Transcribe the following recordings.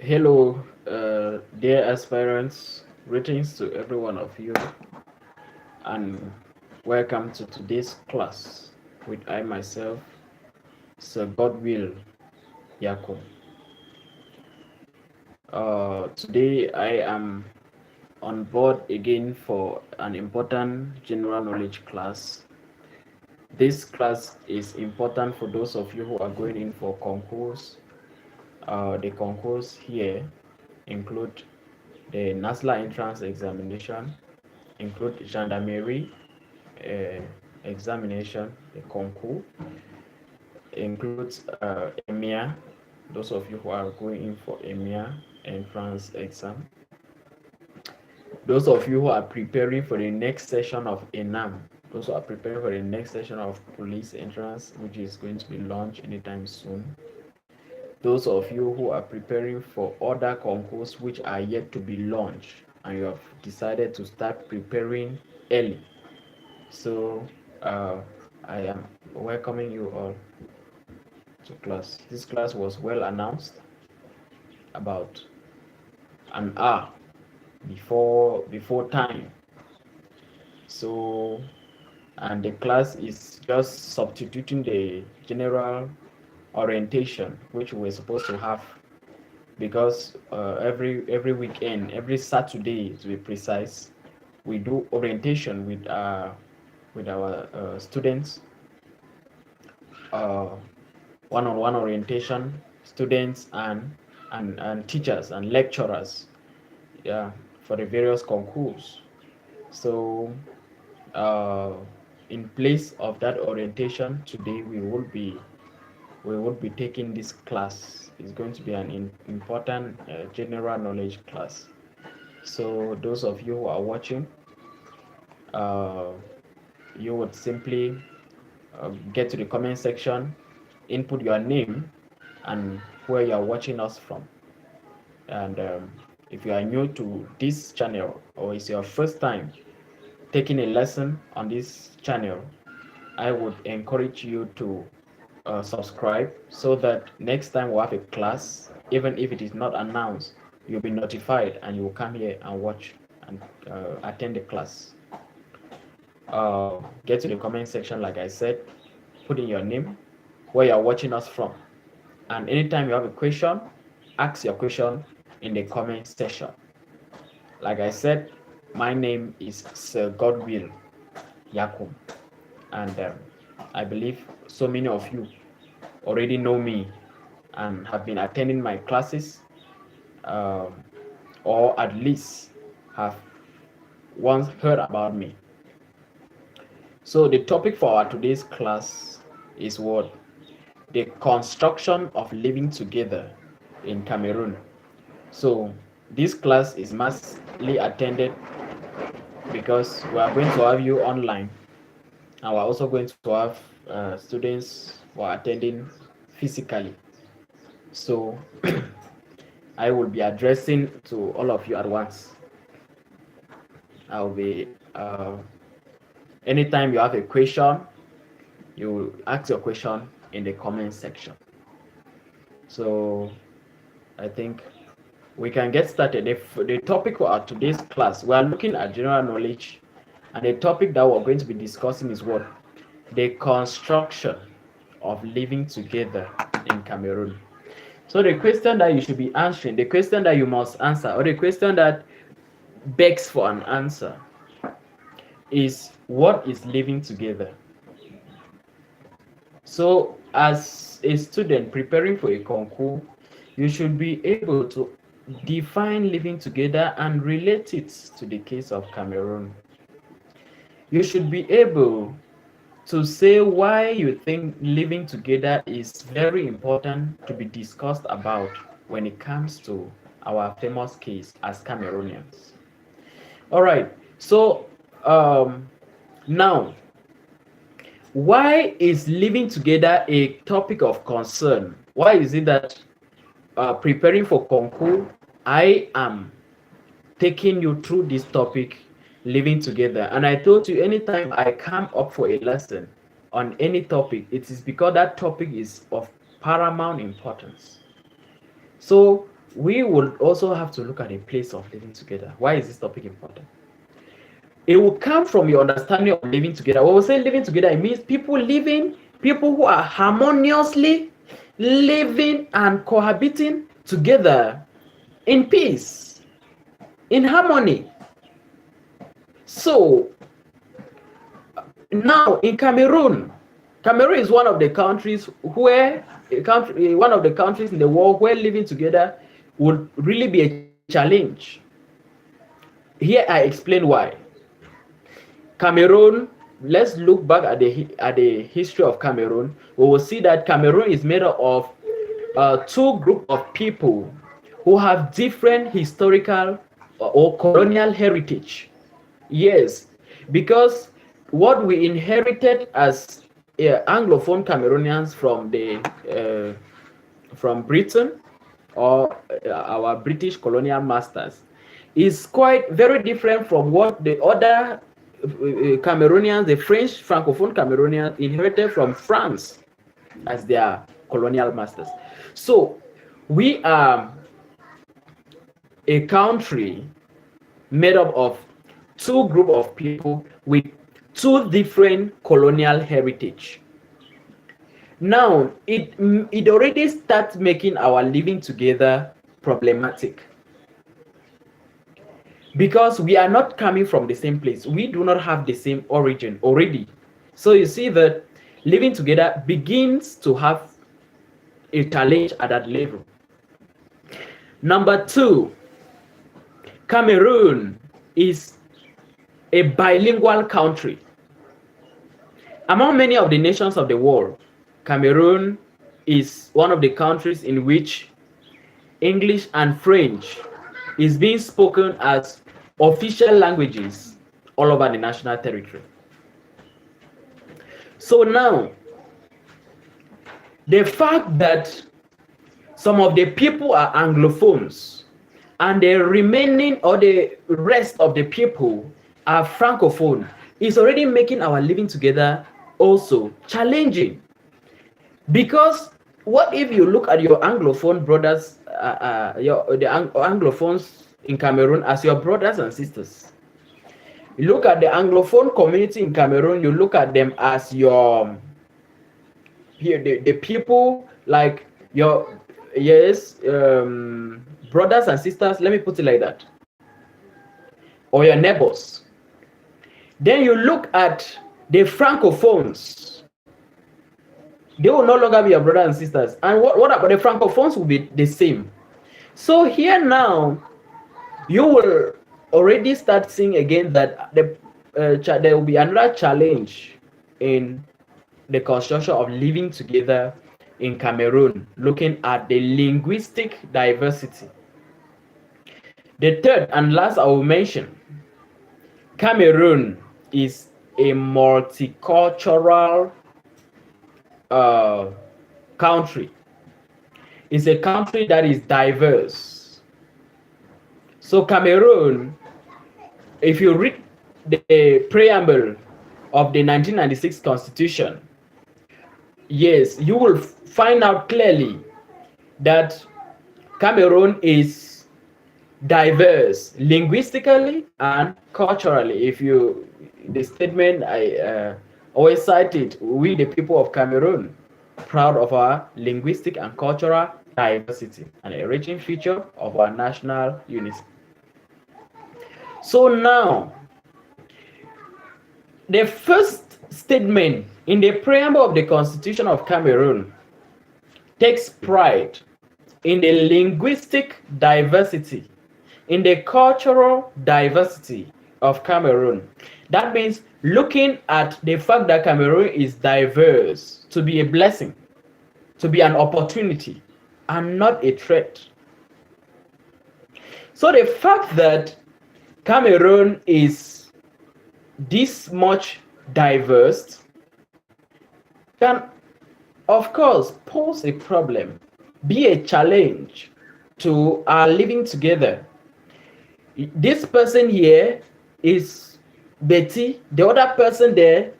Hello, dear aspirants. Greetings to every one of you, and welcome to today's class with I myself, Sir Godwill Yako. Today I am on board again for an important general knowledge class. This class is important for those of you who are going in for concourse. The concourse here include the NASLA entrance examination, include gendarmerie examination, the concours, includes EMEA, those of you who are going in for EMEA entrance exam, those of you who are preparing for the next session of ENAM, those who are preparing for the next session of police entrance, which is going to be launched anytime soon, those of you who are preparing for other concourse which are yet to be launched and you have decided to start preparing early. So I am welcoming you all to class. This class was well announced about an hour before time. So and the class is just substituting the general orientation which we're supposed to have, because every weekend, every Saturday to be precise, we do orientation with our students, uh, one-on-one orientation, students and teachers and lecturers, yeah, for the various concourse. So uh, in place of that orientation today, we will be taking this class. It's going to be an important general knowledge class. So those of you who are watching, uh, you would simply get to the comment section, input your name and where you are watching us from. And if you are new to this channel or it's your first time taking a lesson on this channel, I would encourage you to subscribe so that next time we have a class, even if it is not announced, you'll be notified and you will come here and watch and attend the class. Get to the comment section, like I said, put in your name, where you are watching us from, and anytime you have a question, ask your question in the comment section. Like I said, my name is Sir Godwill Yakum, and I believe so many of you already know me and have been attending my classes, um, or at least have once heard about me. So the topic for our today's class is what? The construction of living together in Cameroon. So this class is massively attended because we are going to have you online, and we're also going to have students who are attending physically. So I will be addressing to all of you at once. I'll be anytime you have a question, you ask your question in the comment section. So I think we can get started. The topic for today's class, we are looking at general knowledge, and the topic that we're going to be discussing is what? The construction of living together in Cameroon. So the question that you should be answering, the question that you must answer, or the question that begs for an answer is, what is living together? So as a student preparing for a concours, you should be able to define living together and relate it to the case of Cameroon. You should be able to say why you think living together is very important to be discussed about when it comes to our famous case as Cameroonians. All right, so now, why is living together a topic of concern? Why is it that preparing for concours, I am taking you through this topic, living together? And I told you, anytime I come up for a lesson on any topic, it is because that topic is of paramount importance. So we will also have to look at a place of living together. Why is this topic important? It will come from your understanding of living together. When we say living together, it means people who are harmoniously living and cohabiting together in peace, in harmony. So now in Cameroon is one of the countries one of the countries in the world where living together would really be a challenge. Here I explain why. Cameroon, let's look back at the history of Cameroon. We will see that Cameroon is made up of two groups of people who have different historical or colonial heritage. Yes, because what we inherited as Anglophone Cameroonians from Britain or our British colonial masters is quite very different from what the other Cameroonians, the French Francophone Cameroonians, inherited from France as their colonial masters. So we are a country made up of two groups of people with two different colonial heritage. Now it already starts making our living together problematic, because we are not coming from the same place. We do not have the same origin already. So you see that living together begins to have a challenge at that level. Number two, Cameroon is a bilingual country. Among many of the nations of the world, Cameroon is one of the countries in which English and French is being spoken as official languages all over the national territory. So now, the fact that some of the people are Anglophones and the remaining or the rest of the people are Francophone is already making our living together also challenging. Because what if you look at your Anglophone brothers, the Anglophones in Cameroon as your brothers and sisters? You look at the Anglophone community in Cameroon, you look at them as your the people like your brothers and sisters, let me put it like that, or your neighbors. Then you look at the Francophones, they will no longer be your brothers and sisters. And what about the Francophones will be the same. So here now, you will already start seeing again that there will be another challenge in the construction of living together in Cameroon, looking at the linguistic diversity. The third and last I will mention, Cameroon is a multicultural country. It's a country that is diverse. So Cameroon, if you read the preamble of the 1996 Constitution, yes, you will find out clearly that Cameroon is diverse linguistically and culturally. The statement I always cite it, we the people of Cameroon, proud of our linguistic and cultural diversity and a enriching feature of our national unity. So now, the first statement in the preamble of the Constitution of Cameroon takes pride in the linguistic diversity, in the cultural diversity of Cameroon. That means looking at the fact that Cameroon is diverse to be a blessing, to be an opportunity, and not a threat. So the fact that Cameroon is this much diverse can, of course, pose a problem, be a challenge to our living together. This person here is Betty, the other person there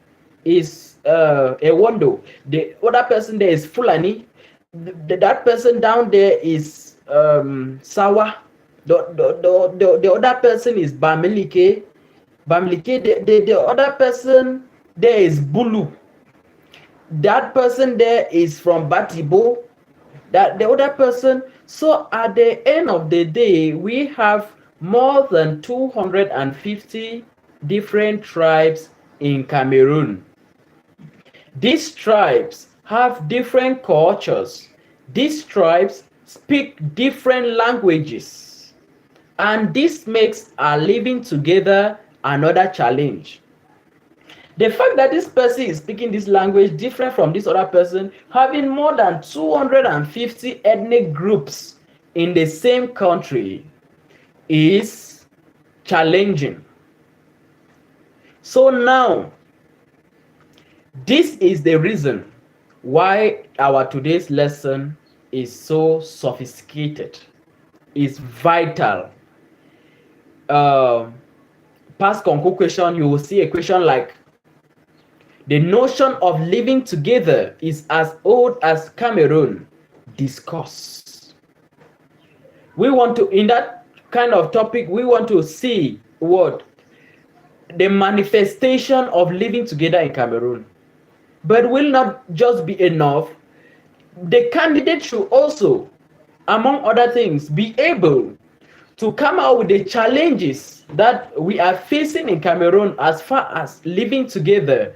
is Ewondo, the other person there is Fulani, that person down there is Sawa. The other person is Bamilike. The other person there is Bulu. That person there is from Batibo. That the other person. So at the end of the day, we have more than 250 different tribes in Cameroon. These tribes have different cultures. These tribes speak different languages. And this makes our living together another challenge. The fact that this person is speaking this language different from this other person, having more than 250 ethnic groups in the same country, is challenging. So now, this is the reason why our today's lesson is so sophisticated, is vital. Past concours question, you will see a question like, the notion of living together is as old as Cameroon. Discuss. We want to, in that kind of topic, we want to see what? The manifestation of living together in Cameroon. But will not just be enough. The candidate should also, among other things, be able to come out with the challenges that we are facing in Cameroon as far as living together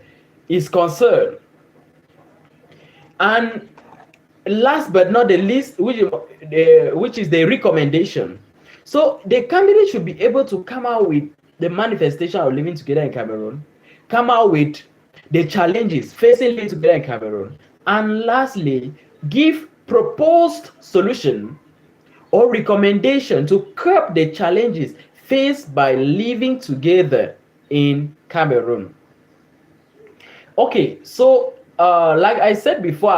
is concerned. And last but not the least, which is the recommendation. So the candidate should be able to come out with the manifestation of living together in Cameroon, come out with the challenges facing living together in Cameroon, and lastly, give proposed solution or recommendation to curb the challenges faced by living together in Cameroon. Okay, so like I said before,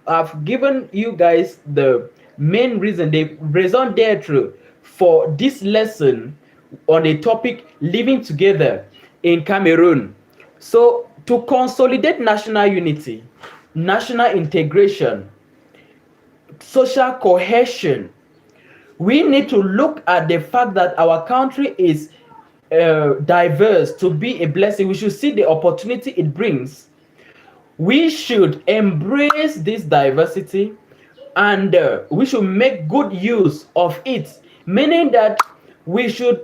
I've given you guys the main reason, the raison d'etre for this lesson on the topic living together in Cameroon. So to consolidate national unity, national integration, social cohesion, we need to look at the fact that our country is diverse to be a blessing. We should see the opportunity it brings. We should embrace this diversity, and we should make good use of it, meaning that we should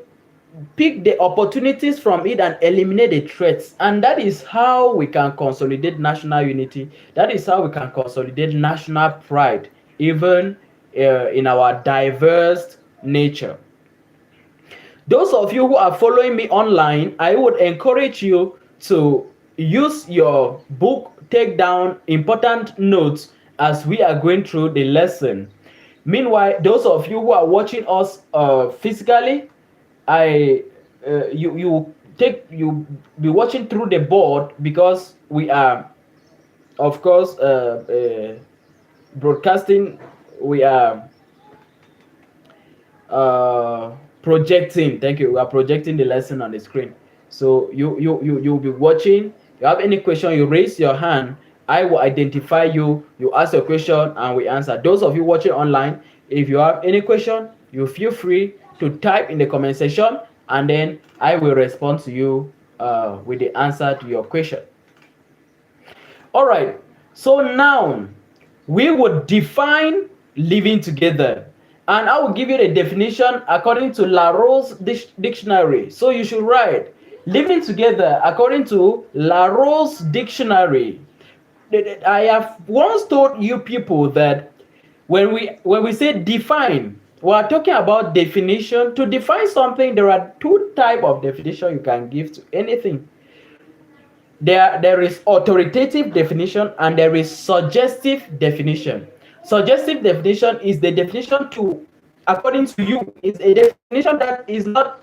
pick the opportunities from it and eliminate the threats. And that is how we can consolidate national unity. That is how we can consolidate national pride, even in our diverse nature. Those of you who are following me online, I would encourage you to use your book, take down important notes as we are going through the lesson. Meanwhile, those of you who are watching us physically, you be watching through the board, because we are, of course, broadcasting. We are projecting. Thank you. We are projecting the lesson on the screen. So you'll be watching. You have any question, you raise your hand. I will identify you. You ask your question and we answer. Those of you watching online, if you have any question, you feel free to type in the comment section, and then I will respond to you with the answer to your question. All right. So now we would define living together, and I will give you the definition according to Larousse dictionary. So you should write living together according to Larousse dictionary. I have once told you people that when we say define, we are talking about definition. To define something, there are two types of definition you can give to anything. There is authoritative definition and there is suggestive definition. Suggestive definition is the definition according to you, is a definition that is not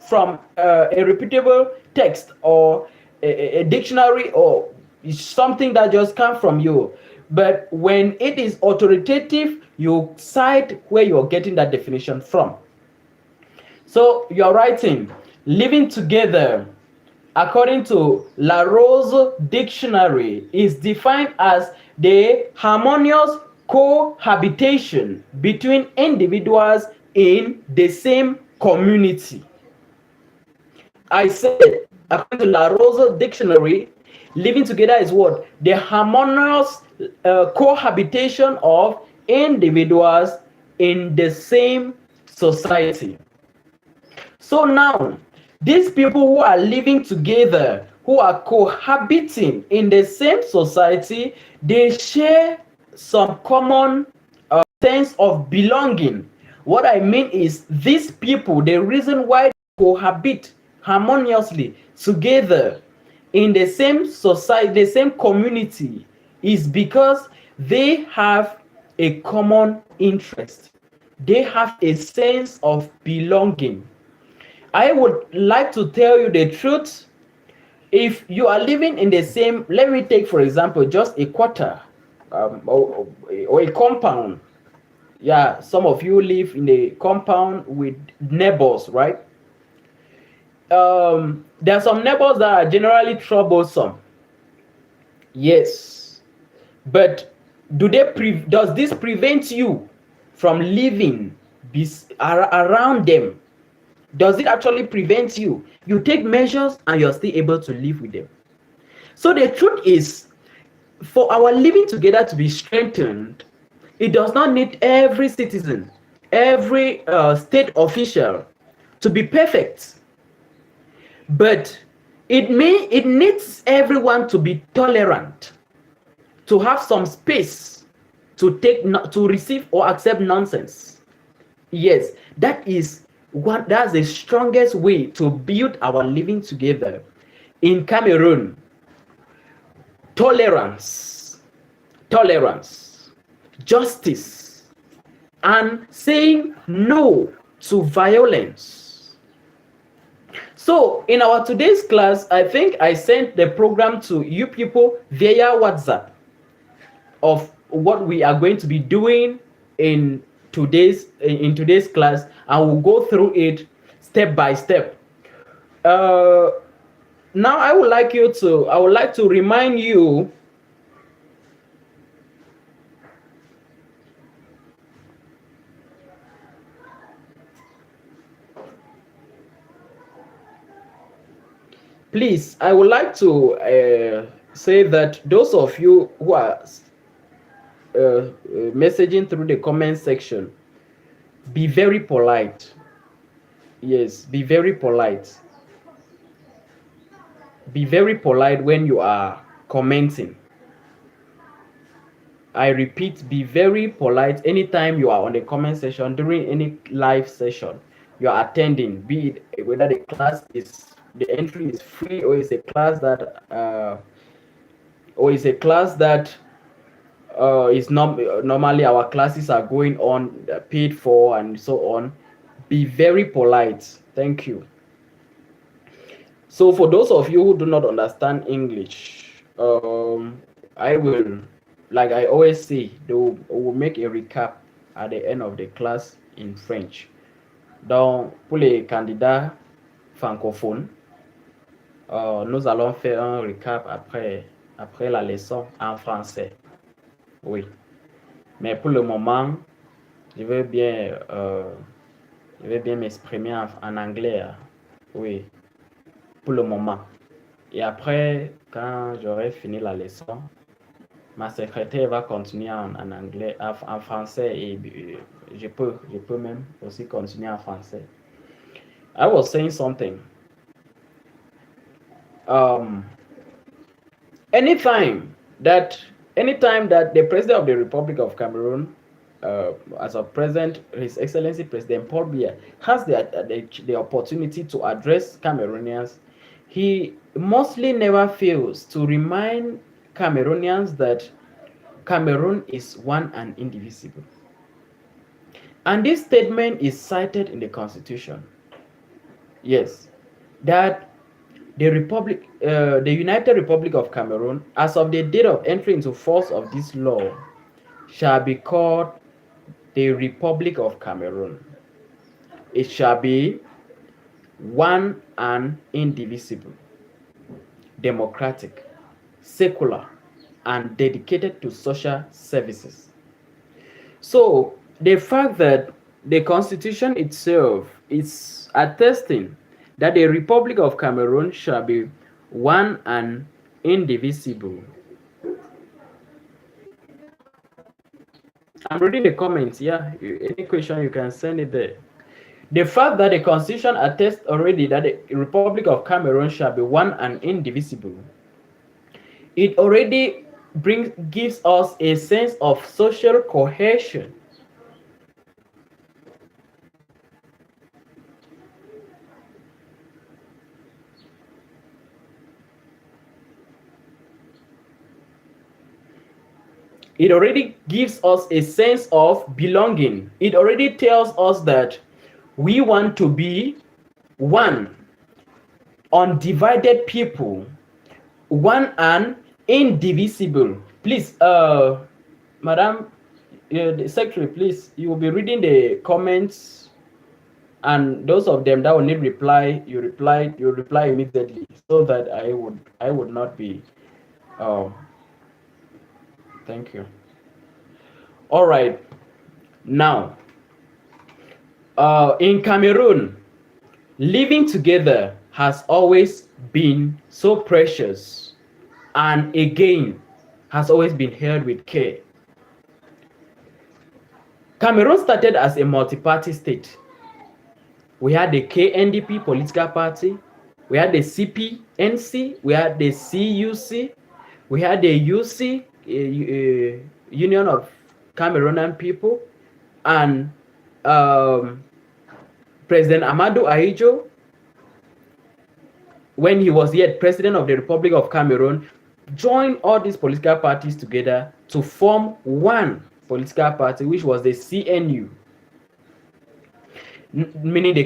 from a reputable text or a dictionary, or something that just comes from you. But when it is authoritative, you cite where you're getting that definition from. So you're writing living together according to Larousse dictionary is defined as the harmonious cohabitation between individuals in the same community. I said, according to La Rosa Dictionary, living together is what? The harmonious cohabitation of individuals in the same society. So now, these people who are living together, who are cohabiting in the same society, they share some common sense of belonging. What I mean is, these people, the reason why they cohabit harmoniously together in the same society, the same community, is because they have a common interest. They have a sense of belonging. I would like to tell you the truth. If you are living in the same, let me take for example just a quarter, or a compound. Yeah, some of you live in a compound with neighbors, right? There are some neighbors that are generally troublesome. Yes, but does this prevent you from living around them? Does it actually prevent you? You take measures and you're still able to live with them. So the truth is, for our living together to be strengthened, it does not need every citizen, every state official to be perfect, but it needs everyone to be tolerant, to have some space to receive or accept nonsense. Yes, that's the strongest way to build our living together in Cameroon. Tolerance, justice, and saying no to violence. So in our today's class, I think I sent the program to you people via WhatsApp of what we are going to be doing in today's class, and we'll go through it step by step. Now I would like to remind you please, I would like to say that those of you who are messaging through the comment section, be very polite. Yes, be very polite. Be very polite when you are commenting. I repeat, be very polite anytime you are on the comment section during any live session you are attending, be it whether the entry is free, or is a class that normally our classes are going on, paid for, and so on. Be very polite. Thank you. So for those of you who do not understand English, I will, like I always say, will make a recap at the end of the class in French. Donc, pour les candidats francophones, nous allons faire un recap après la leçon en français. Oui. Mais pour le moment, je vais bien m'exprimer en anglais. Oui. Pour le moment. Et après, quand j'aurai fini la leçon, ma secrétaire va continuer en anglais, en français, et je peux même aussi continuer en français. I was saying something. Anytime that the President of the Republic of Cameroon, as of present, His Excellency President Paul Biya, has the opportunity to address Cameroonians, he mostly never fails to remind Cameroonians that Cameroon is one and indivisible. And this statement is cited in the Constitution. Yes, that the United Republic of Cameroon, as of the date of entry into force of this law, shall be called the Republic of Cameroon. It shall be one and indivisible, democratic, secular, and dedicated to social services. So the fact that the constitution itself is attesting that the Republic of Cameroon shall be one and indivisible. I'm reading the comments. Yeah, any question you can send it there. The fact that the constitution attests already that the Republic of Cameroon shall be one and indivisible, it already gives us a sense of social cohesion. It already gives us a sense of belonging. It already tells us that we want to be one, undivided people, one and indivisible. Please, Madam, the secretary, please, you will be reading the comments, and those of them that will need reply, you reply immediately, so that I would not be. Thank you. All right. Now, in Cameroon, living together has always been so precious, and again has always been held with care. Cameroon started as a multi-party state. We had the KNDP political party, we had the CPNC, we had the CUC, we had the UC, Union of Cameroonian People, and President Amadou Ahidjo, when he was yet president of the Republic of Cameroon, joined all these political parties together to form one political party, which was the CNU, meaning the